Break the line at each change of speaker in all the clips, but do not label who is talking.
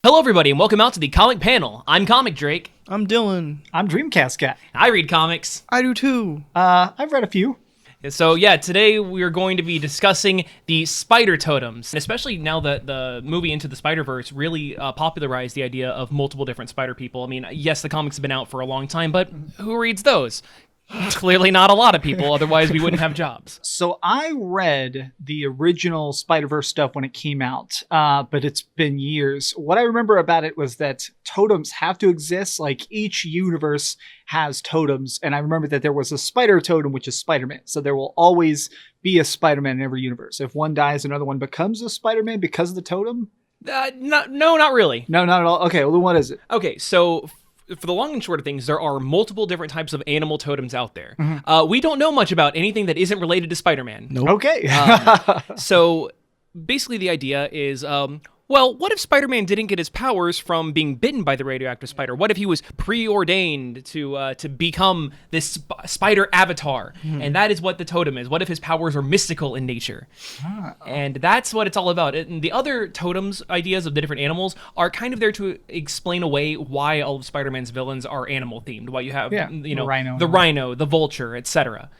Hello, everybody, and welcome out to the comic panel. I'm Comic Drake.
I'm Dylan.
I'm Dreamcast Guy.
I read comics.
I do too.
I've read a few.
So, today we're going to be discussing the Spider-Totems, especially now that the movie Into the Spider-Verse really popularized the idea of multiple different spider people. I mean, yes, the comics have been out for a long time, but who reads those? Clearly not a lot of people, otherwise we wouldn't have jobs.
So I read the original Spider-Verse stuff when it came out, but it's been years. What I remember about it was that totems have to exist. Like each universe has totems, and I remember that there was a spider totem, which is Spider-Man. So there will always be a Spider-Man in every universe. If one dies, another one becomes a Spider-Man because of the totem?
No, not really.
No, not at all. Okay, well then what is it?
Okay, so for the long and short of things, there are multiple different types of animal totems out there. We don't know much about anything that isn't related to Spider-Man.
Nope.
Okay.
So basically the idea is, well, what if Spider-Man didn't get his powers from being bitten by the radioactive spider? What if he was preordained to become this spider avatar? And that is what the totem is. What if his powers are mystical in nature? And that's what it's all about. And the other totems ideas of the different animals are kind of there to explain away why all of Spider-Man's villains are animal themed. Why you have,
the
rhino, the vulture, etc.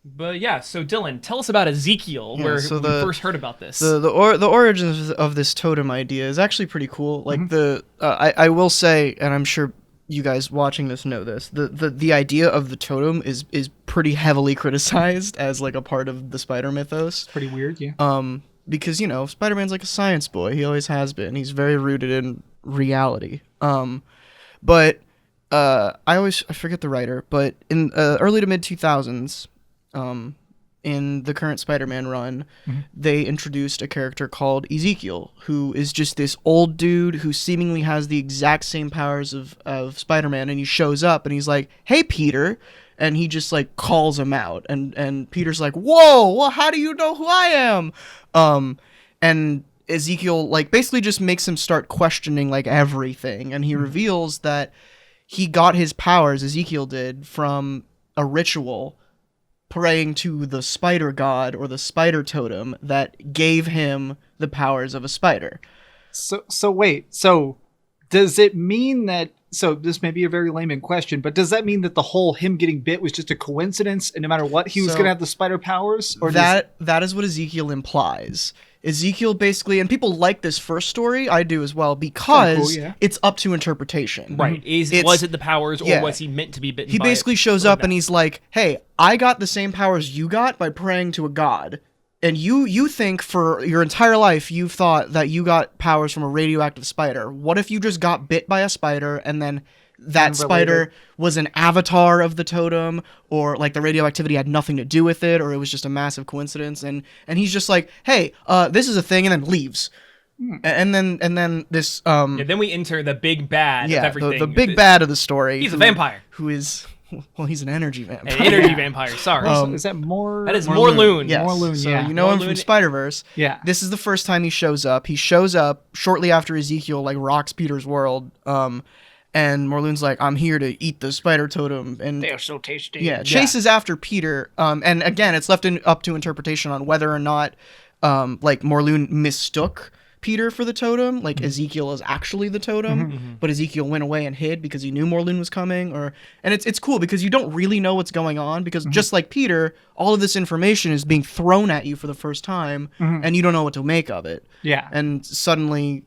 But yeah, so Dylan, tell us about Ezekiel, where we first heard about this.
The origins of this totem idea is actually pretty cool. Like I will say, and I'm sure you guys watching this know this, the idea of the totem is pretty heavily criticized as like a part of the Spider mythos.
It's pretty weird, yeah.
Because Spider-Man's like a science boy. He always has been. He's very rooted in reality. But I forget the writer, but in early to mid 2000s. In the current Spider-Man run, they introduced a character called Ezekiel, who is just this old dude who seemingly has the exact same powers of Spider-Man, and he shows up and he's like, "Hey, Peter," and he just like calls him out, and Peter's like, "Whoa, well, how do you know who I am?" And Ezekiel like basically just makes him start questioning like everything, and he reveals that he got his powers, Ezekiel did, from a ritual praying to the spider god or the spider totem that gave him the powers of a spider.
So wait, so does it mean that, so this may be a very layman question, but does that mean that the whole him getting bit was just a coincidence and no matter what, he was going to have the spider powers? Or
that is what Ezekiel implies. Ezekiel basically, and people like this first story, I do as well, because it's up to interpretation.
Right. Was it the powers, or was he meant to be bitten by it?
He basically shows up and he's like, "Hey, I got the same powers you got by praying to a god. And you think for your entire life you've thought that you got powers from a radioactive spider. What if you just got bit by a spider and then that spider was an avatar of the totem, or like the radioactivity had nothing to do with it, or it was just a massive coincidence?" And he's just like, "Hey, this is a thing," and then leaves. And then this
then we enter the big bad of everything.
The big bad of the story.
He's a vampire.
Who is, well, he's an energy vampire.
An energy vampire, sorry.
Is that more?
That is Morloon.
Yes.
Morloon,
so
yeah.
you know him from Spider-Verse.
Yeah.
This is the first time he shows up. He shows up shortly after Ezekiel like rocks Peter's world. And Morloon's like, "I'm here to eat the spider totem," and
They're so tasty.
Yeah, chases after Peter. And again, it's left up to interpretation on whether or not like Morloon mistook Peter for the totem, like Ezekiel is actually the totem, but Ezekiel went away and hid because he knew Morloon was coming, and it's cool because you don't really know what's going on, because just like Peter, all of this information is being thrown at you for the first time, and you don't know what to make of it.
Yeah.
And suddenly,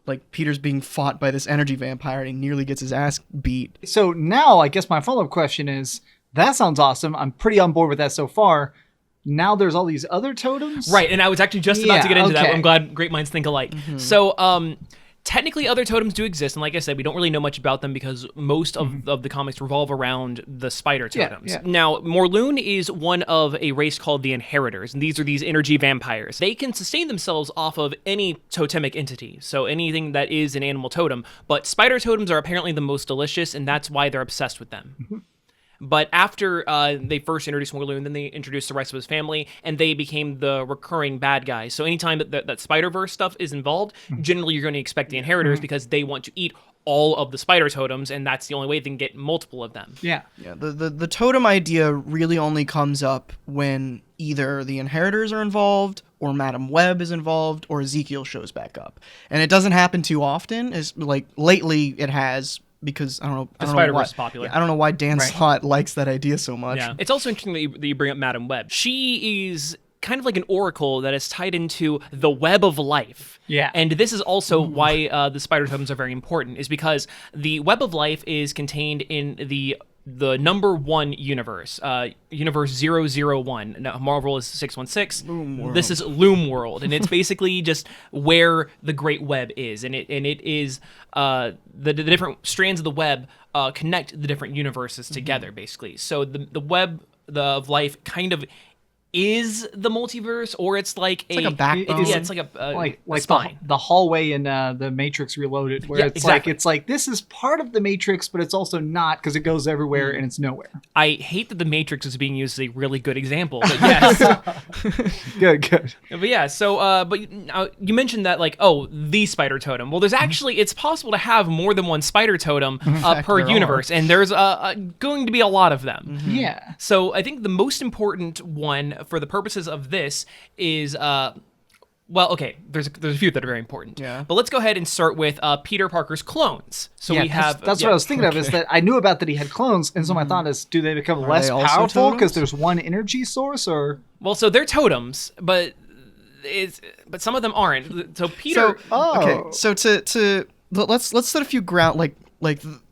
like Peter's being fought by this energy vampire and he nearly gets his ass beat.
So now I guess my follow-up question is, that sounds awesome. I'm pretty on board with that so far. Now there's all these other totems?
Right, and I was actually just about to get into that. I'm glad great minds think alike. So, technically other totems do exist, and like I said, we don't really know much about them because most of the comics revolve around the spider totems. Now, Morloon is one of a race called the Inheritors, and these are these energy vampires. They can sustain themselves off of any totemic entity, so anything that is an animal totem, but spider totems are apparently the most delicious, and that's why they're obsessed with them. But after they first introduced Morloon, then they introduced the rest of his family, and they became the recurring bad guys. So anytime that Spider-Verse stuff is involved, generally you're going to expect the Inheritors because they want to eat all of the spider totems, and that's the only way they can get multiple of them.
Yeah. The totem idea really only comes up when either the Inheritors are involved or Madam Web is involved, or Ezekiel shows back up. And it doesn't happen too often. As like lately it has, because I don't know.
The Spider-Verse is popular.
I don't know why Dan Slott likes that idea so much.
Yeah. It's also interesting that you bring up Madam Web. She is kind of like an oracle that is tied into the web of life.
Yeah.
And this is also why the Spider-Totems are very important, is because the web of life is contained in the number 1 universe, universe 001. Now, Marvel is 616. This is Loom World, and it's basically just where the Great Web is, and it is the different strands of the web connect the different universes together, basically. So the web of life kind of is the multiverse, or it's like
a backbone.
It's like a
like
spine.
the hallway in the Matrix Reloaded, where it's like this is part of the Matrix, but it's also not, because it goes everywhere and it's nowhere.
I hate that the Matrix is being used as a really good example, but yes.
Good.
But yeah, so but you mentioned that, like, the Spider Totem. Well, there's actually, it's possible to have more than one Spider Totem per universe, and there's going to be a lot of them.
Yeah.
So I think the most important one for the purposes of this is there's a few that are very important.
Yeah.
But let's go ahead and start with Peter Parker's clones. So we have
that's what I was thinking of, is that I knew about that he had clones, and so my thought is, do they become less powerful because there's one energy source, or?
Well, so they're totems, but some of them aren't. So Peter.
Okay. So to let's set a few ground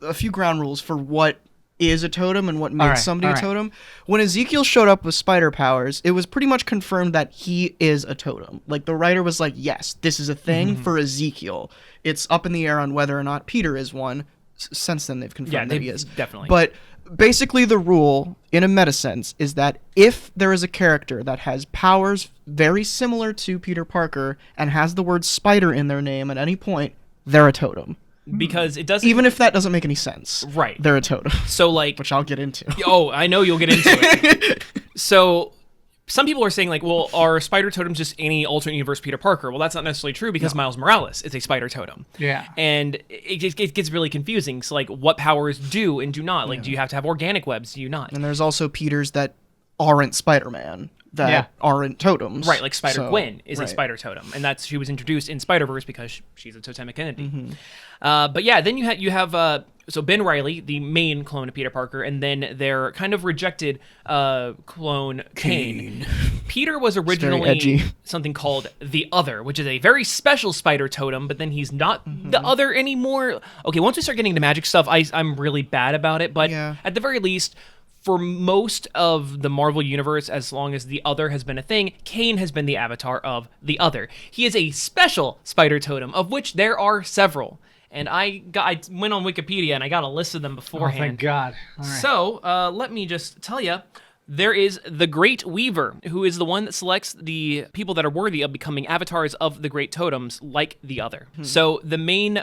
a few ground rules for what is a totem and what makes somebody a totem. When Ezekiel showed up with spider powers, it was pretty much confirmed that he is a totem. Like, the writer was like, yes, this is a thing for Ezekiel. It's up in the air on whether or not Peter is one. Since then, they've confirmed that he is.
Definitely.
But basically, the rule, in a meta sense, is that if there is a character that has powers very similar to Peter Parker and has the word spider in their name at any point, they're a totem.
Because it doesn't...
Even if that doesn't make any sense.
Right.
They're a totem.
So, like...
Which I'll get into.
Oh, I know you'll get into it. So, some people are saying, like, well, are spider totems just any alternate universe Peter Parker? Well, that's not necessarily true, because Miles Morales is a spider totem.
Yeah.
And it gets really confusing. So, like, what powers do and do not? Like, do you have to have organic webs? Do you not?
And there's also Peters that aren't Spider-Man. That aren't totems.
Right, like Spider-Gwen is a spider totem, and she was introduced in Spider-Verse because she's a totemic entity. But yeah, then you have so Ben Reilly, the main clone of Peter Parker, and then their kind of rejected clone Payne. Peter was originally something called the Other, which is a very special spider totem, but then he's not the Other anymore. Okay, once we start getting into magic stuff, I'm really bad about it, but at the very least, for most of the Marvel Universe, as long as the Other has been a thing, Kane has been the avatar of the Other. He is a special spider totem, of which there are several. And I went on Wikipedia and I got a list of them beforehand.
Oh, thank God. All right.
So let me just tell you, there is the Great Weaver, who is the one that selects the people that are worthy of becoming avatars of the Great Totems, like the Other. So the main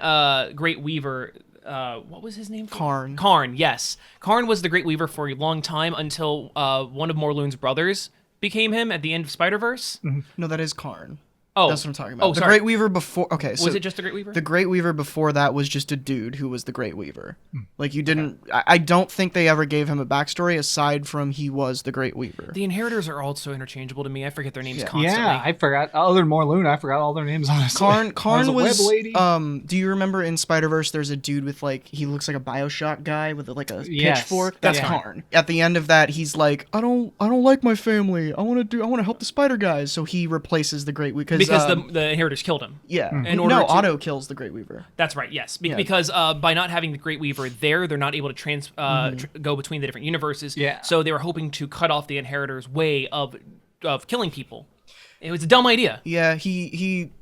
Great Weaver... what was his name?
Karn.
Karn, yes. Karn was the Great Weaver for a long time until one of Morloon's brothers became him at the end of Spider-Verse.
No, that is Karn.
Oh.
That's what I'm talking about. The
sorry.
Great Weaver before... Okay, so...
Was it just the Great Weaver?
The Great Weaver before that was just a dude who was the Great Weaver. Like, you didn't... Okay. I don't think they ever gave him a backstory aside from he was the Great Weaver.
The Inheritors are also interchangeable to me. I forget their names constantly.
Yeah, I forgot. Other than Morloon, I forgot all their names, honestly.
Karn was...
Web lady.
Do you remember in Spider-Verse there's a dude with, like... He looks like a Bioshock guy with, like, a pitchfork? That's Karn. At the end of that, he's like, I don't like my family. I want to help the Spider guys. So he replaces the Great Weaver.
Because the Inheritors killed him.
Yeah. Otto kills the Great Weaver.
That's right, yes. Because by not having the Great Weaver there, they're not able to go between the different universes.
Yeah.
So they were hoping to cut off the Inheritors' way of killing people. It was a dumb idea.
Yeah, he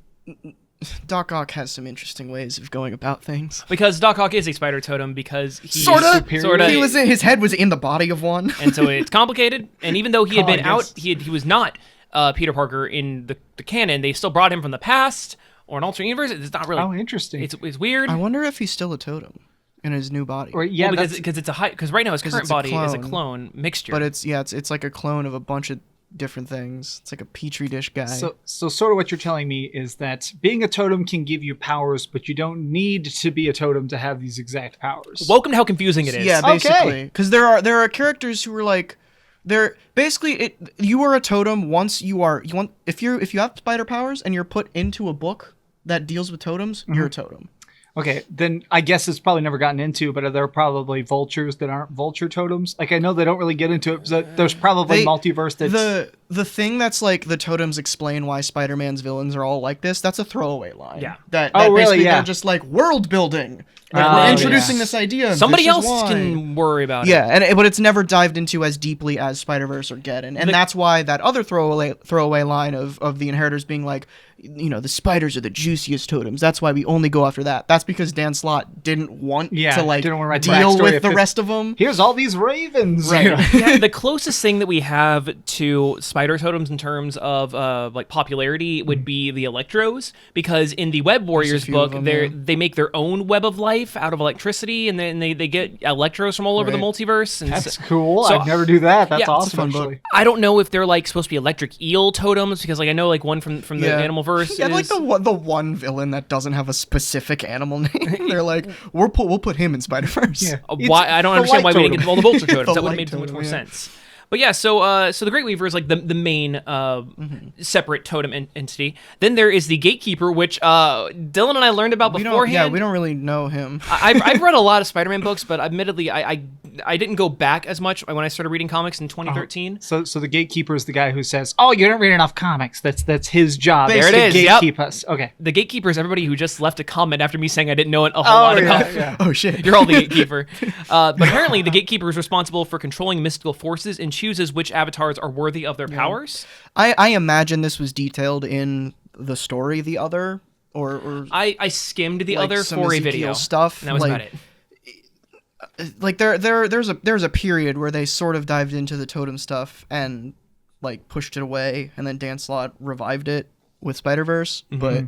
Doc Ock has some interesting ways of going about things.
Because Doc Ock is a spider totem because he's
sorta.
He
his head was in the body of one.
And so it's complicated. And even though he had been out, he was not Peter Parker in the canon, they still brought him from the past or an alternate universe. It's not really...
Oh, interesting.
It's weird.
I wonder if he's still a totem in his new body.
Or, yeah,
because it's a high... Because right now his current body is a clone mixture.
But it's like a clone of a bunch of different things. It's like a petri dish guy.
So sort of what you're telling me is that being a totem can give you powers, but you don't need to be a totem to have these exact powers.
Welcome to how confusing it is.
Yeah, basically. Because there are characters who are like... They're basically you are a totem once if you have spider powers and you're put into a book that deals with totems, you're a totem.
Okay, then I guess it's probably never gotten into, but are there probably vultures that aren't vulture totems? Like, I know they don't really get into it, but there's probably multiverse that's...
The thing that's like the totems explain why Spider-Man's villains are all like this, that's a throwaway line.
Yeah.
That really? They're just like, world building. Like, we're introducing this idea.
Somebody else can worry about it.
Yeah, but it's never dived into as deeply as Spider-Verse or Geddon. And that's why that other throwaway line of the Inheritors being like, the spiders are the juiciest totems. That's why we only go after that. That's because Dan Slott didn't want to deal with the rest of them.
Here's all these ravens.
Right. Yeah, the closest thing that we have to spider totems in terms of like popularity would be the Electros, because in the Web Warriors book, they make their own web of life out of electricity, and then they get Electros from all over the multiverse. And
that's cool. I'd never do that. That's awesome. Actually.
I don't know if they're like supposed to be electric eel totems, because like I know like one from the animal verse.
Yeah, like the one villain that doesn't have a specific animal name. They're like, we'll put him in Spider-Verse.
Yeah. Why? I don't understand why we didn't get all the vulture totems. That would have made so much more sense. But yeah, so the Great Weaver is like the main separate totem entity. Then there is the Gatekeeper, which Dylan and I learned about beforehand.
We don't really know him.
I've read a lot of Spider-Man books, but admittedly, I didn't go back as much when I started reading comics in 2013.
So the Gatekeeper is the guy who says, "Oh, you don't read enough comics." That's his job.
There it is.
Gatekeep us. Okay.
The Gatekeeper is everybody who just left a comment after me saying I didn't know a whole lot about.
Yeah. Oh shit!
You're all the Gatekeeper. But apparently, the Gatekeeper is responsible for controlling mystical forces and chooses which avatars are worthy of their powers.
I imagine this was detailed in the story, The Other, or
I skimmed The
like
Other for a video
stuff.
And that was about it.
Like there's a period where they sort of dived into the totem stuff and like pushed it away, and then Dan Slott revived it with Spider-Verse, but.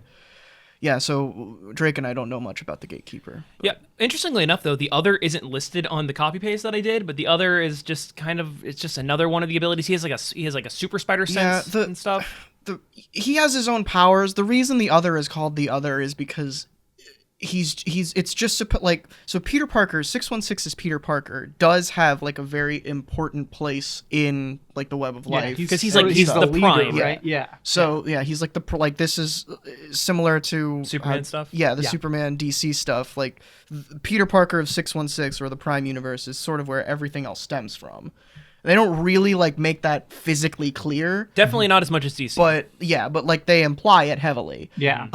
Yeah, so Drake and I don't know much about the Gatekeeper.
Yeah, interestingly enough, though, the Other isn't listed on the copy paste that I did, but the Other is just it's just another one of the abilities. He has like a super spider sense and stuff.
He has his own powers. The reason the Other is called the Other is because it's just so Peter Parker, 616's Peter Parker does have like a very important place in like the web of life,
because he's the leader, prime,
right? Yeah.
So he's like this is similar to
Superman stuff.
Yeah, the Superman DC stuff. Like Peter Parker of 616 or the Prime Universe is sort of where everything else stems from. They don't really like make that physically clear.
Definitely not as much as DC.
But like they imply it heavily.
Yeah.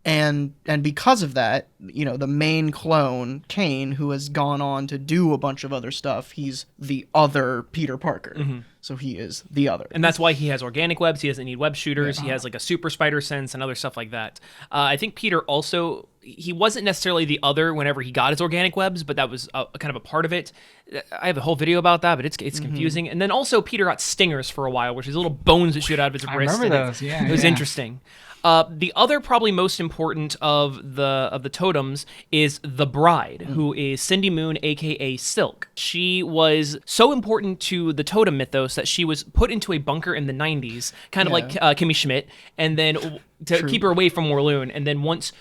And because of that, the main clone, Payne, who has gone on to do a bunch of other stuff, he's the other Peter Parker. So he is the Other.
And that's why he has organic webs. He doesn't need web shooters. He has like a super spider sense and other stuff like that. I think Peter also, he wasn't necessarily the Other whenever he got his organic webs, but that was kind of a part of it. I have a whole video about that, but it's confusing. And then also Peter got stingers for a while, which is little bones that shoot out of his wrist.
I remember those,
It was interesting. The other probably most important of the totems is the Bride, who is Cindy Moon, aka Silk. She was so important to the totem mythos that she was put into a bunker in the 90s, kind of like Kimmy Schmidt, and then to keep her away from Warloon. And then once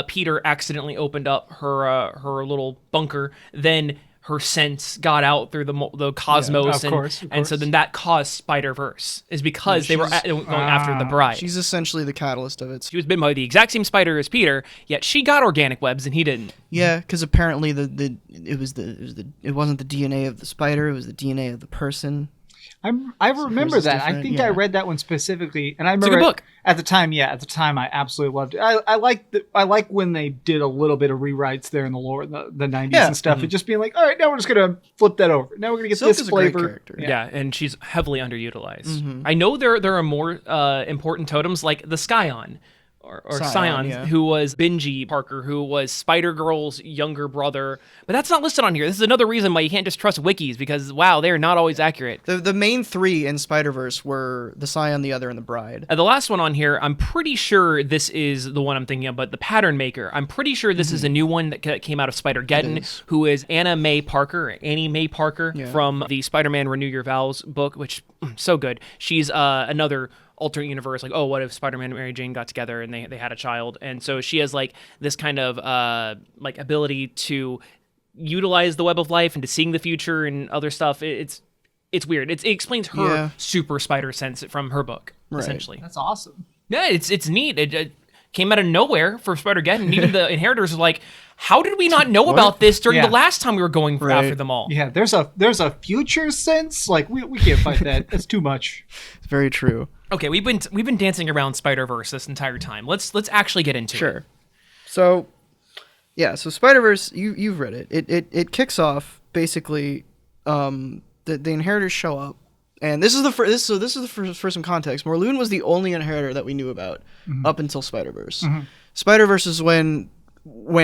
Peter accidentally opened up her little bunker, then her sense got out through the cosmos,
of course.
And so then that caused Spider-Verse, is because they were going after the Bride.
She's essentially the catalyst of it.
She was bitten by the exact same spider as Peter, yet she got organic webs and he didn't.
Yeah, because apparently it wasn't the DNA of the spider; it was the DNA of the person.
I remember that. I think I read that one specifically, and I remember
it's a good book.
At the time. Yeah, at the time, I absolutely loved it. I like when they did a little bit of rewrites there in the lore, the 90s and stuff, and just being like, all right, now we're just gonna flip that over. Now we're gonna get
Silk
this
is
flavor.
A great character.
Yeah, and she's heavily underutilized. I know there are more important totems like the Scion. Or Scion, who was Benji Parker, who was Spider-Girl's younger brother. But that's not listed on here. This is another reason why you can't just trust wikis, because, wow, they're not always accurate.
The main three in Spider-Verse were the Scion, the Other, and the Bride.
The last one on here, I'm pretty sure this is the one I'm thinking of, but the Pattern Maker. I'm pretty sure this is a new one that came out of Spider-Geddon, who is Annie Mae Parker from the Spider-Man Renew Your Vows book, which, so good. She's another alternate universe, like, oh, what if Spider-Man and Mary Jane got together and they had a child? And so she has like this kind of like ability to utilize the web of life and to seeing the future and other stuff. It's it's weird. It explains her super spider sense from her book, essentially.
That's awesome.
Yeah, it's neat. It came out of nowhere for Spider-Geddon, and even the Inheritors are like, how did we not know about this during the last time we were going after them all?
Yeah, there's a future sense. Like, we can't fight that. That's too much.
It's very true.
Okay, we've been dancing around Spider-Verse this entire time. Let's actually get into it.
Sure. So, yeah, so Spider-Verse, you've read it. It kicks off basically. The Inheritors show up, and this is the first. So this is for some context. Morlun was the only Inheritor that we knew about up until Spider-Verse. Spider-Verse is when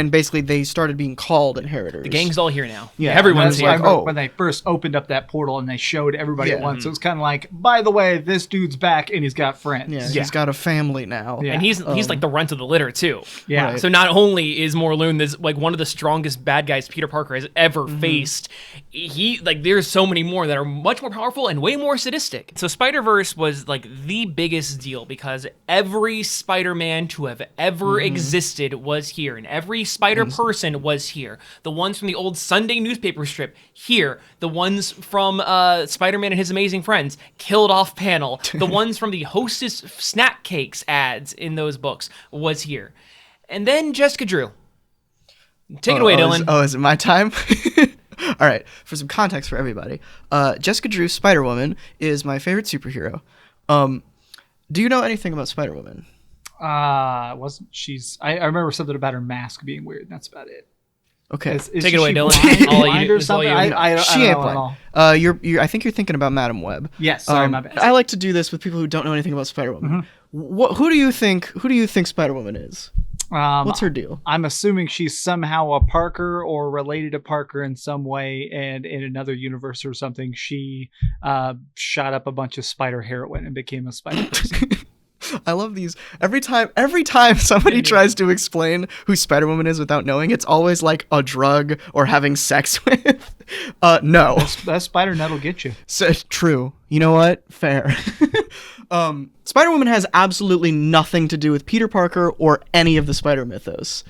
basically they started being called Inheritors.
The gang's all here now.
Yeah,
everyone's here.
When they first opened up that portal and they showed everybody at once, it was kind of like, by the way, this dude's back and he's got friends.
Yeah, he's got a family now.
Yeah. And he's like the runt of the litter too.
Yeah.
Right. So not only is Morlun this like one of the strongest bad guys Peter Parker has ever faced, there's so many more that are much more powerful and way more sadistic. So Spider-Verse was like the biggest deal because every Spider-Man to have ever existed was here, and every Spider-Person was here. The ones from the old Sunday newspaper strip, here. The ones from Spider-Man and His Amazing Friends, killed off panel. The ones from the Hostess snack cakes ads in those books was here. And then Jessica Drew. Take it away, Dylan.
Is it my time? All right. For some context for everybody, Jessica Drew, Spider-Woman, is my favorite superhero. Do you know anything about Spider-Woman?
I remember something about her mask being weird. That's about it.
Okay,
take it away, Dylan.
Blind or something?
She ain't blind. I think you're thinking about Madam Web.
Yes, sorry, my bad.
I like to do this with people who don't know anything about Spider-Woman. Who do you think Spider-Woman is? What's her deal?
I'm assuming she's somehow a Parker or related to Parker in some way, and in another universe or something, she shot up a bunch of spider heroin and became a Spider-Person.
I love these. Every time somebody tries to explain who Spider-Woman is without knowing, it's always like a drug or having sex with. No.
That spider nut will get you.
So, true. You know what? Fair. Spider-Woman has absolutely nothing to do with Peter Parker or any of the Spider mythos.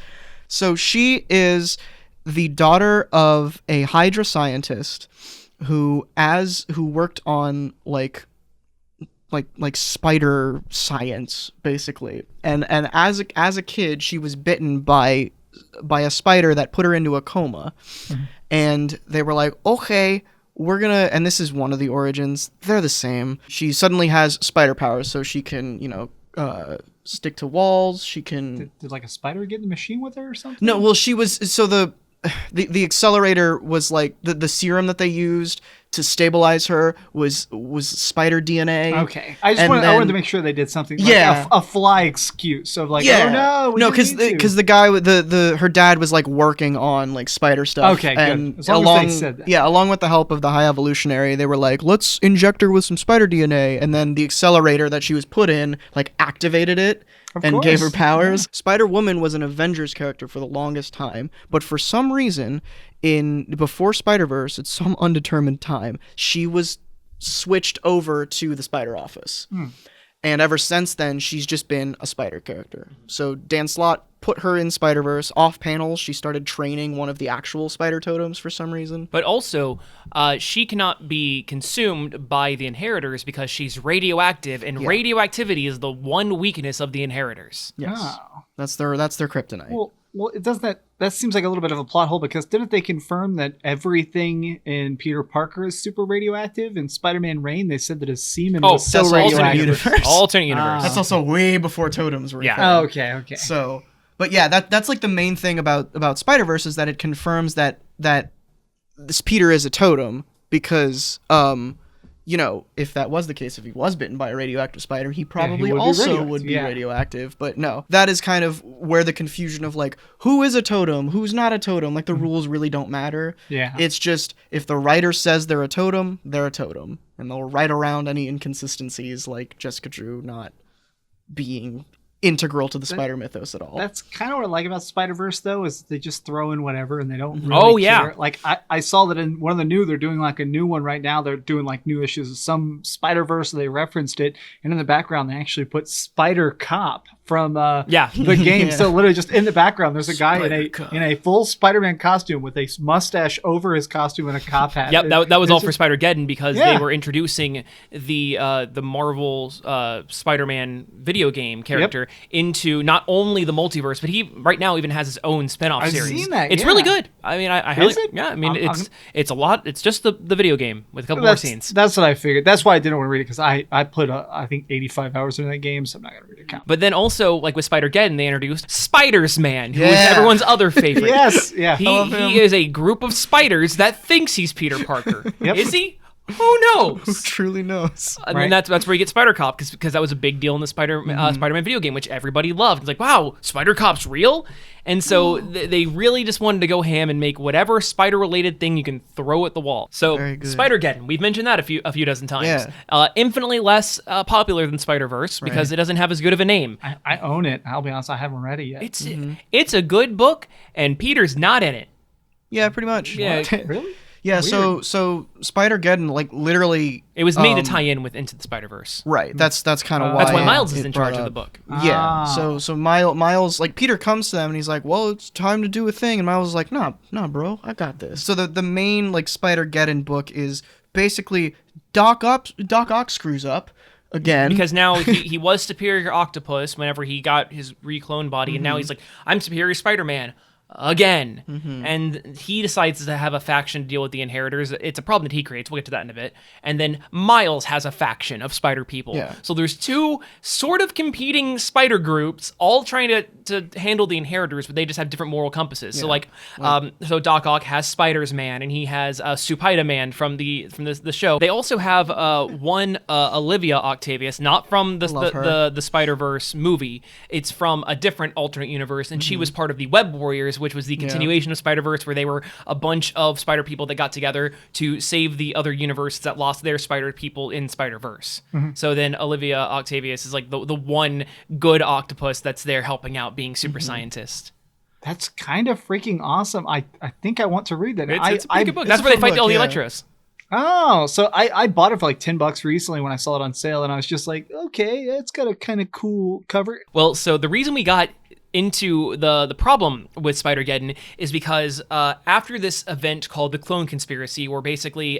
So she is the daughter of a Hydra scientist who worked on like spider science, basically. And as a kid, she was bitten by a spider that put her into a coma. And they were like, okay, we're gonna, and this is one of the origins, they're the same. She suddenly has spider powers, so she can, stick to walls. She can.
Did like a spider get in the machine with her or something?
No, well, she was, so the accelerator was like the serum that they used to stabilize her was spider DNA.
Okay, I wanted to make sure they did something. Like a fly excuse. So like, oh no,
because the guy with her dad was like working on like spider stuff.
Okay,
and
good. As long as they said that.
Yeah, along with the help of the High Evolutionary, they were like, let's inject her with some spider DNA, and then the accelerator that she was put in like activated it. And gave her powers. Yeah. Spider-Woman was an Avengers character for the longest time, but for some reason, before Spider-Verse, at some undetermined time, she was switched over to the Spider Office. And ever since then, she's just been a Spider character. So Dan Slott put her in Spider-Verse. Off panel, she started training one of the actual Spider-Totems for some reason.
But also, she cannot be consumed by the Inheritors because she's radioactive, and radioactivity is the one weakness of the Inheritors.
Yes. Oh. That's their kryptonite.
Well, it does that seems like a little bit of a plot hole, because didn't they confirm that everything in Peter Parker is super radioactive? In Spider-Man Reign, they said that his semen was so radioactive.
Alternate universe.
That's also way before totems were.
Yeah. Okay.
So, but yeah, that's like the main thing about Spider-Verse is that it confirms that this Peter is a totem, because if that was the case, if he was bitten by a radioactive spider, he probably would be radioactive. But no, that is kind of where the confusion of like, who is a totem, who's not a totem, like the rules really don't matter.
Yeah.
It's just, if the writer says they're a totem, they're a totem. And they'll write around any inconsistencies, like Jessica Drew not being integral to the Spider mythos at all.
That's kind of what I like about Spider-Verse, though, is they just throw in whatever and they don't really care. Like, I saw that in one of the they're doing like a new one right now. They're doing like new issues of some Spider-Verse, they referenced it, and in the background they actually put Spider Cop from the game. So literally just in the background, there's a guy in a full Spider-Man costume with a mustache over his costume and a cop hat.
Yep, that was all for Spider-Geddon because they were introducing the Marvel Spider-Man video game character into not only the multiverse, but he right now even has his own spin-off series.
I've seen that.
It's really good. I mean, I mean, it's a lot. It's just the video game with a couple more scenes.
That's what I figured. That's why I didn't want to read it because I put I think 85 hours into that game, so I'm not gonna read it.
But then also, like with Spider-Geddon, they introduced Spider-Man, who is everyone's other favorite.
Yes, yeah.
He is a group of spiders that thinks he's Peter Parker. Is he? Who knows?
Who truly knows?
I mean, that's where you get Spider-Cop, because that was a big deal in the Spider-Man video game, which everybody loved. It's like, wow, Spider-Cop's real? And so they really just wanted to go ham and make whatever spider-related thing you can throw at the wall. So Spider-Geddon, we've mentioned that a few dozen times. Yeah. Infinitely less popular than Spider-Verse because it doesn't have as good of a name.
I own it. I'll be honest, I haven't read it yet.
It's a good book, and Peter's not in it.
Yeah, pretty much.
Yeah.
Really?
Yeah, so Spider-Geddon, like, literally...
It was made to tie in with Into the Spider-Verse.
Right, that's kind of why...
That's why Miles is in charge of the book.
Yeah, so Miles, like, Peter comes to them, and he's like, well, it's time to do a thing, and Miles is like, nah, bro, I got this. So the main, like, Spider-Geddon book is basically Doc Ock screws up, again.
Because now he was Superior Octopus whenever he got his recloned body, and now he's like, I'm Superior Spider-Man. Again. And he decides to have a faction to deal with the Inheritors. It's a problem that he creates. We'll get to that in a bit. And then Miles has a faction of spider people.
Yeah.
So there's two sort of competing spider groups all trying to handle the Inheritors, but they just have different moral compasses. So so Doc Ock has Spider's Man, and he has Spider-Man from the show. They also have one Olivia Octavius, not from the Spider-Verse movie. It's from a different alternate universe, and she was part of the Web Warriors, which was the continuation of Spider-Verse, where they were a bunch of spider people that got together to save the other universe that lost their spider people in Spider-Verse. So then Olivia Octavius is like the one good octopus that's there helping out, being super scientist.
That's kind of freaking awesome. I think I want to read that.
It's a pretty good book. That's where they fight all the Electros.
Oh, so I bought it for like $10 recently when I saw it on sale, and I was just like, okay, it's got a kind of cool cover.
Well, so the reason we got into the problem with Spider-Geddon is because after this event called the Clone Conspiracy, where basically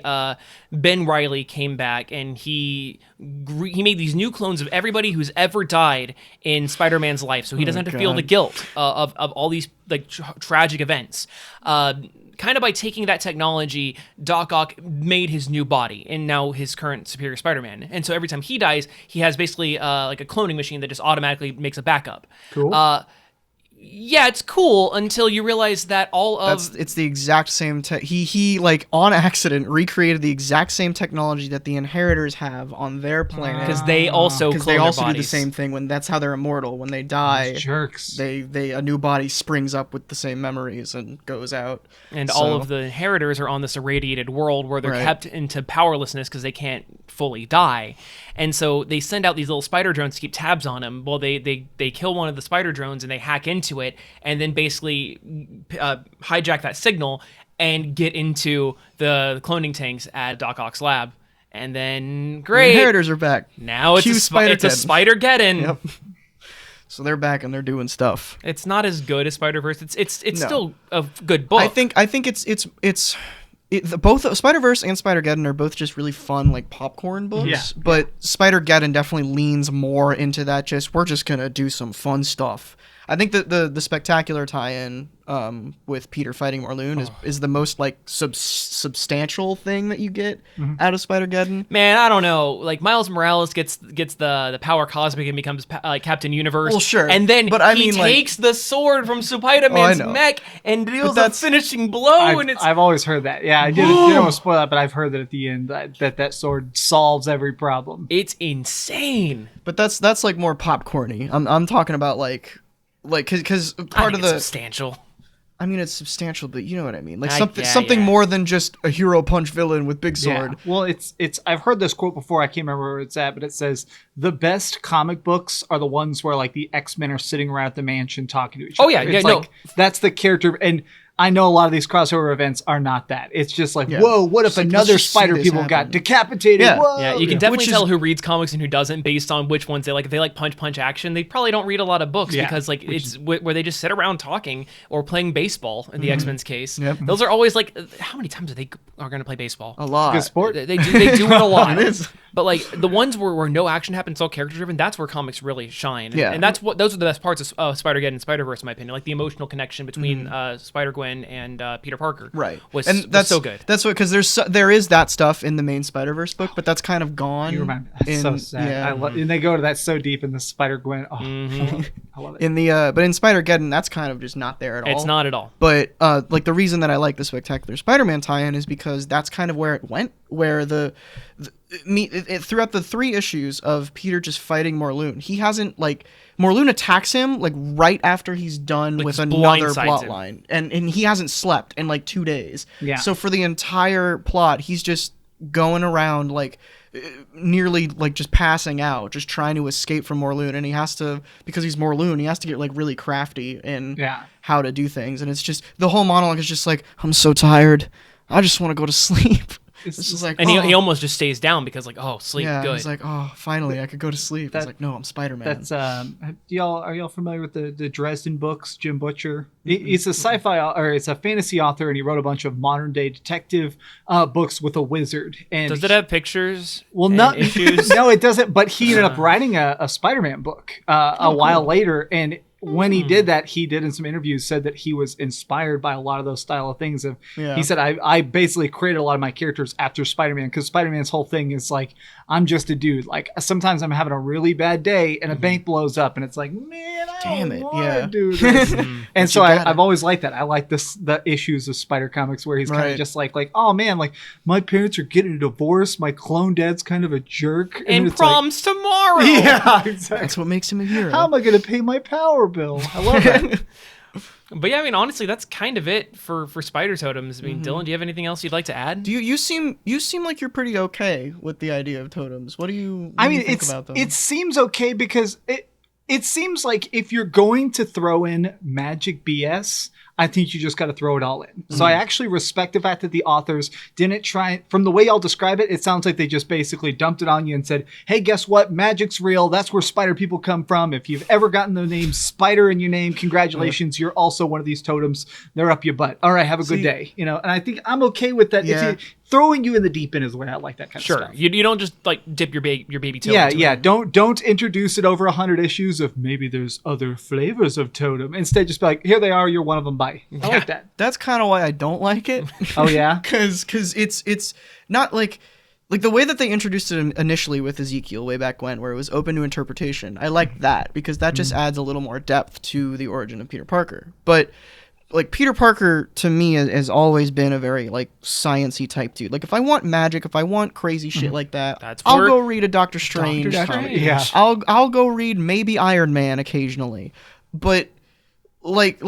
Ben Reilly came back and he made these new clones of everybody who's ever died in Spider-Man's life, so he doesn't have to feel the guilt of all these like tragic events. Kind of by taking that technology, Doc Ock made his new body, and now his current Superior Spider-Man. And so every time he dies, he has basically like a cloning machine that just automatically makes a backup.
Cool.
Yeah, it's cool until you realize that
it's the exact same he like on accident recreated the exact same technology that the Inheritors have on their planet,
because they also do the
same thing. When that's how they're immortal. When they die,
those jerks,
they a new body springs up with the same memories and goes out.
And all of the Inheritors are on this irradiated world where they're kept into powerlessness because they can't fully die. And so they send out these little spider drones to keep tabs on him. Well, they kill one of the spider drones and they hack into it, and then basically hijack that signal and get into the cloning tanks at Doc Ock's lab. And then, great,
the Inheritors are back.
Now it's a Spider-Geddon.
Yep. So they're back and they're doing stuff.
It's not as good as Spider-Verse. It's still a good book.
I think it's both Spider-Verse and Spider-Geddon are both just really fun, like, popcorn books.
Yeah.
But Spider-Geddon definitely leans more into that. We're just gonna do some fun stuff. I think that the spectacular tie-in with Peter fighting Morlun is the most like substantial thing that you get out of Spider-Geddon.
Man, I don't know. Like Miles Morales gets the power cosmic and becomes Captain Universe.
Well, sure,
and then he takes the sword from Spider-Man's mech and deals a finishing blow.
I've always heard that. Yeah, I didn't want to spoil that, but I've heard that at the end that sword solves every problem.
It's insane.
But that's like more popcorny. I'm talking about like because part of the
substantial.
I mean, it's substantial, but you know what I mean. Like something more than just a hero punch villain with big sword.
Yeah. Well, it's. I've heard this quote before. I can't remember where it's at, but it says the best comic books are the ones where like the X-Men are sitting around at the mansion talking to each other.
Oh yeah,
It's like, that's the character. And I know a lot of these crossover events are not that. It's just like,
Yeah.
whoa, what if
Just like,
another
let's just see
spider
this
people
happen.
got decapitated?
Yeah.
Whoa.
Yeah, you can definitely
Which is-
tell who reads comics and who doesn't based on which ones they like. If they like punch action, they probably don't read a lot of books because like it's where they just sit around talking or playing baseball in the X-Men's case.
Yep.
Those are always like, how many times are going to play baseball?
A lot.
Good sport.
They do it a lot.
It is.
But like the ones where no action happens, it's all character driven. That's where comics really shine.
Yeah.
And those are the best parts of Spider-Geddon and Spider-Verse, in my opinion. Like the emotional connection between Spider-Gwen and Peter Parker.
Right.
Was
that's
so good.
That's what, because there is that stuff in the main Spider-Verse book, but that's kind of gone.
You remind me. That's so sad.
Yeah.
And they go to that so deep in the Spider-Gwen. Oh, I love it.
In the but in Spider-Geddon, that's kind of just not there at all.
It's not at all.
But like the reason that I like the Spectacular Spider-Man tie-in is because that's kind of where it went, where throughout the 3 issues of Peter just fighting Morlun, he hasn't like Morlun attacks him like right after he's done
Like,
with
just
another
blindsides
plot
him.
line, and he hasn't slept in like 2 days.
Yeah.
So for the entire plot, he's just going around like nearly like just passing out, just trying to escape from Morlun, and he has to, because he's Morlun, he has to get like really crafty in how to do things, and it's just the whole monologue is just like, I'm so tired, I just want to go to sleep. It's just like,
And he almost just stays down because like, oh, sleep,
yeah,
good.
he's like, oh, finally I could go to sleep. It's like, no, I'm Spider-Man.
That's are y'all familiar with the Dresden books? Jim Butcher. He's a sci-fi or it's a fantasy author, and he wrote a bunch of modern day detective books with a wizard. And
does it have pictures?
Well,
and
not
issues.
No, it doesn't. But he ended up writing a Spider-Man book a while later, and when he did that, he did in some interviews said that he was inspired by a lot of those style of things. He said, I basically created a lot of my characters after Spider-Man, because Spider-Man's whole thing is like, I'm just a dude. Like sometimes I'm having a really bad day and a bank blows up and it's like, man, I don't want to do this. And so I've always liked that. I like the issues of Spider Comics where he's kind of just like, oh man, like my parents are getting a divorce. My clone dad's kind of a jerk.
And
it's
prom's tomorrow.
Yeah, exactly.
That's what makes him a hero.
How am I going to pay my power bill? I love that.
But yeah, I mean, honestly, that's kind of it for Spider Totems. I mean, Dylan, do you have anything else you'd like to add?
Do you seem like you're pretty okay with the idea of totems? What do you think about them?
It seems okay because it seems like if you're going to throw in magic BS, I think you just got to throw it all in. So I actually respect the fact that the authors didn't try, from the way y'all describe it, it sounds like they just basically dumped it on you and said, hey, guess what? Magic's real. That's where spider people come from. If you've ever gotten the name Spider in your name, congratulations. You're also one of these totems. They're up your butt. All right, have a good day. You know, and I think I'm okay with that.
Yeah.
Throwing you in the deep end is the way I like that kind of stuff.
You don't just like dip your baby toe.
Yeah,
into
yeah.
it.
Don't introduce it over 100 issues of maybe there's other flavors of totem. Instead, just be like, here they are. You're one of them. Bye. I like that.
That's kind of why I don't like it.
Oh yeah,
because it's not like the way that they introduced it initially with Ezekiel way back when, where it was open to interpretation. I like that because that just adds a little more depth to the origin of Peter Parker. But like Peter Parker to me has always been a very like sciencey type dude. Like if I want magic, if I want crazy shit like that, I'll go read a Doctor Strange comic.
Yeah.
I'll go read maybe Iron Man occasionally, but like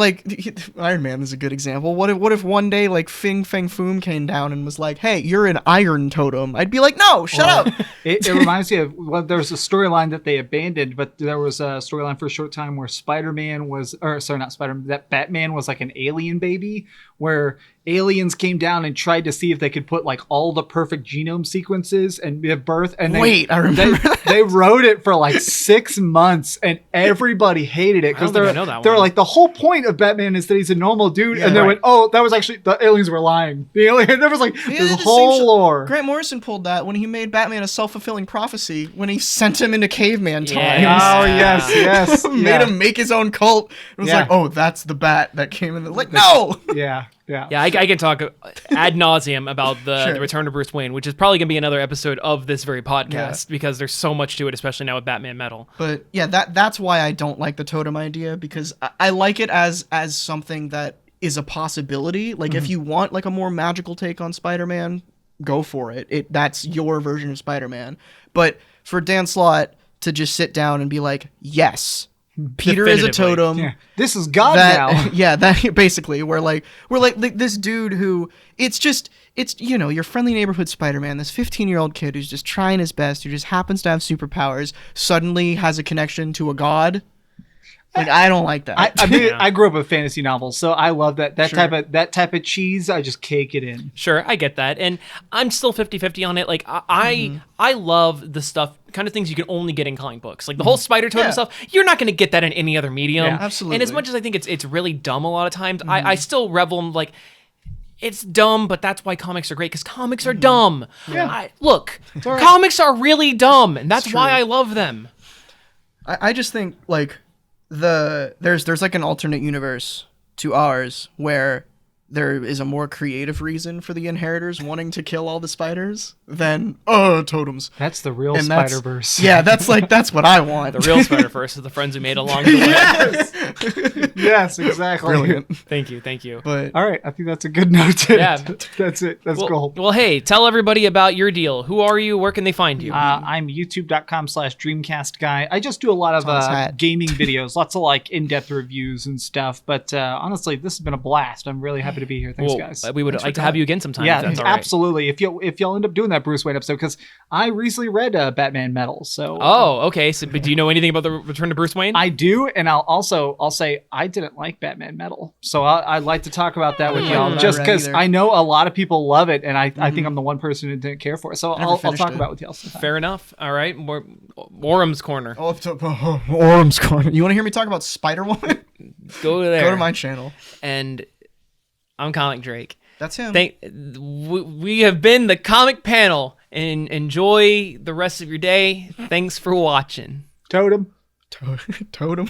Iron Man is a good example. What if one day like Fing Fang Foom came down and was like, "Hey, you're an iron totem." I'd be like, "No, shut up."
It reminds me of there was a storyline that they abandoned, but there was a storyline for a short time where Spider-Man was, or sorry, not Spider-Man, that Batman was like an alien baby, where aliens came down and tried to see if they could put like all the perfect genome sequences and give birth. And
I remember
they wrote it for like 6 months, and everybody hated it because they're like, the whole point of Batman is that he's a normal dude, and they went, oh, that was actually the aliens were lying. The alien, there was like this whole lore.
Grant Morrison pulled that when he made Batman a self-fulfilling prophecy when he sent him into caveman times.
Oh yes,
made him make his own cult. It was like, oh, that's the bat that came in. Like, no.
Yeah.
I can talk ad nauseum about the return of Bruce Wayne, which is probably going to be another episode of this very podcast because there's so much to it, especially now with Batman Metal.
But yeah, that's why I don't like the totem idea, because I like it as something that is a possibility. Like if you want like a more magical take on Spider-Man, go for it. That's your version of Spider-Man. But for Dan Slott to just sit down and be like, yes, Peter is a totem.
Yeah. This is God now.
Yeah, that basically we're like this dude who it's your friendly neighborhood Spider-Man, this 15-year-old kid who's just trying his best, who just happens to have superpowers, suddenly has a connection to a god. Like, I don't like that.
I grew up with fantasy novels, so I love that type of cheese. I just cake it in.
Sure, I get that, and I'm still 50-50 on it. Like I love the stuff, kind of things you can only get in comic books, like the whole Spider-Totem stuff. You're not going to get that in any other medium.
Yeah, absolutely.
And as much as I think it's really dumb a lot of times, I still revel in, like, it's dumb, but that's why comics are great, because comics are dumb.
Yeah.
Look, comics are really dumb, and that's why I love them.
I just think, like, there's like an alternate universe to ours where there is a more creative reason for the Inheritors wanting to kill all the spiders than totems.
That's the real Spider-Verse.
Yeah, that's what I want.
The real Spider-Verse is the friends we made along the way.
Yes.
Yes, exactly.
Brilliant.
Thank you.
But
all right, I think that's a good note. That's it. That's cool.
Well, hey, tell everybody about your deal. Who are you? Where can they find you?
I'm youtube.com/dreamcastguy. I just do a lot of gaming videos, lots of like in-depth reviews and stuff. But honestly, this has been a blast. I'm really happy to be here. Thanks, guys.
We would like to have you again sometime.
Yeah,
if that's all right.
absolutely. If y'all end up doing that Bruce Wayne episode, because I recently read Batman Metal. So
okay. So, but do you know anything about the Return to Bruce Wayne?
I do, and I'll say I didn't like Batman Metal, so I'd like to talk about that with y'all, just because I know a lot of people love it, and I think I'm the one person who didn't care for it. So I'll talk about it with y'all sometime.
Fair enough. All right, Orum's Corner.
Orum's Corner. You want to hear me talk about Spider-Woman?
Go there.
Go to my channel.
And I'm Comic Drake.
That's him.
We have been the Comic Panel, and enjoy the rest of your day. Thanks for watching.
Totem.
Totem.